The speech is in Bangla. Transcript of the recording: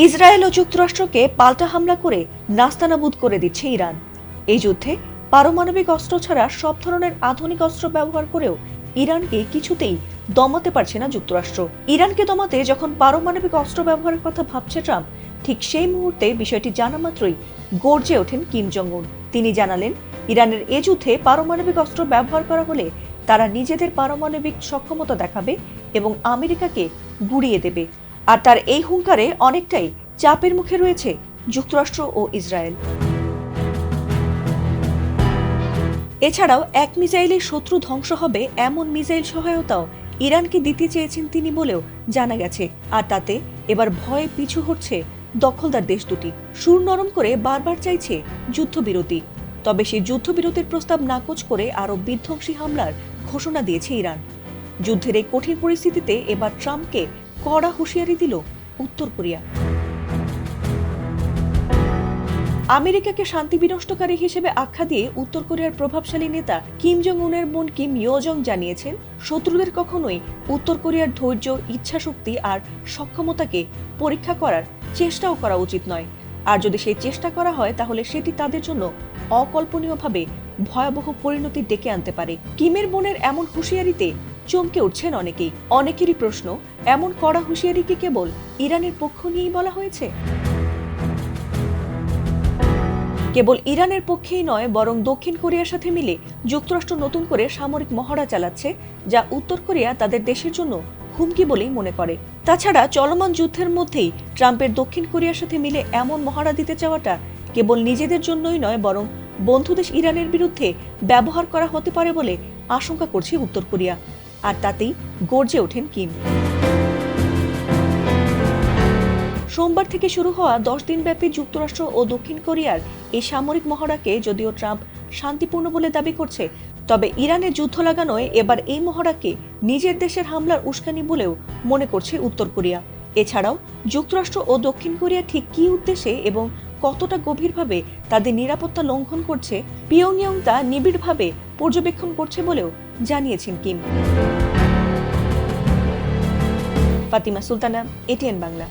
ইসরায়েল ও যুক্তরাষ্ট্রকে পাল্টা হামলা করে নাস্তানাবুদ করে দিচ্ছে ইরান। এই যুদ্ধে পারমাণবিক অস্ত্র ছাড়া সব ধরনের আধুনিক অস্ত্র ব্যবহার করেও ইরানকে কিছুতেই দমাতে পারছে না যুক্তরাষ্ট্র। ইরানকে দমাতে যখন পারমাণবিক অস্ত্র ব্যবহারের কথা ভাবছে ট্রাম্প, ঠিক সেই মুহূর্তে বিষয়টি জানা মাত্রই গর্জে ওঠেন কিম জং উন। তিনি জানালেন, ইরানের এ যুদ্ধে পারমাণবিক অস্ত্র ব্যবহার করা হলে তারা নিজেদের পারমাণবিক সক্ষমতা দেখাবে এবং আমেরিকাকে গুড়িয়ে দেবে। আর তার এই হুঙ্কারে অনেকটাই চাপের মুখে রয়েছে যুক্তরাষ্ট্র ও ইসরায়েল। এছাড়াও এক মিসাইলে শত্রু ধ্বংস হবে এমন মিসাইল সহায়তাও ইরানকে দিতে চেয়েছেন তিনি বলেও জানা গেছে। আর তাতে এবার ভয়ে পিছু হটছে দখলদার দেশ দুটি। সুর নরম করে বারবার চাইছে যুদ্ধবিরতি, তবে সেই যুদ্ধবিরতির প্রস্তাব নাকচ করে আরও বিধ্বংসী হামলার ঘোষণা দিয়েছে ইরান। যুদ্ধের এই কঠিন পরিস্থিতিতে এবার ট্রাম্পকে কড়া হুঁশিয়ারি দিল উত্তর কোরিয়া। আমেরিকাকে শান্তি বিনষ্টকারী হিসেবে আখ্যা দিয়ে উত্তর কোরিয়ার প্রভাবশালী নেতা কিম জং উনের বোন কিম ইয়ো জং জানিয়েছেন, শত্রুদের কখনোই উত্তর কোরিয়ার ধৈর্য, ইচ্ছাশক্তি আর সক্ষমতাকে পরীক্ষা করার চেষ্টাও করা উচিত নয়। আর যদি সেই চেষ্টা করা হয় তাহলে সেটি তাদের জন্য অকল্পনীয়ভাবে ভয়াবহ পরিণতি ডেকে আনতে পারে। কিমের বোনের এমন হুঁশিয়ারিতে চমকে উঠছেন অনেকেই। অনেকেরই প্রশ্ন, এমন কড়া হুঁশিয়ারি কি কেবল ইরানের পক্ষ নিয়েই বলা হয়েছে? কেবল ইরানের পক্ষেই নয়, বরং দক্ষিণ কোরিয়ার সাথে মিলে যুক্তরাষ্ট্র নতুন করে সামরিক মহড়া চালাচ্ছে, যা উত্তর কোরিয়া তাদের দেশের জন্য হুমকি বলেই মনে করে। তাছাড়া চলমান যুদ্ধের মধ্যেই ট্রাম্পের দক্ষিণ কোরিয়ার সাথে মিলে এমন মহড়া দিতে চাওয়াটা কেবল নিজেদের জন্যই নয়, বরং বন্ধুদেশ ইরানের বিরুদ্ধে ব্যবহার করা হতে পারে বলে আশঙ্কা করছে উত্তর কোরিয়া। আর তাতেই গর্জে ওঠেন কিম। সোমবার থেকে শুরু হওয়া 10 দিনব্যাপী যুক্তরাষ্ট্র ও দক্ষিণ কোরিয়ার এই সামরিক মহড়াকে যদিও ট্রাম্প শান্তিপূর্ণ বলে দাবি করছে, তবে ইরানের যুদ্ধ লাগানোয় এবার এই মহড়াকে নিজের দেশের হামলার উস্কানি বলেও মনে করছে উত্তর কোরিয়া। এছাড়াও যুক্তরাষ্ট্র ও দক্ষিণ কোরিয়া ঠিক কী উদ্দেশ্যে এবং কতটা গভীরভাবে তাদের নিরাপত্তা লঙ্ঘন করছে, পিয়ংইয়ং তা নিবিড়ভাবে পর্যবেক্ষণ করছে বলেও জানিয়েছেন কিম। ফাতিমা সুলতানা, এটিএন বাংলা।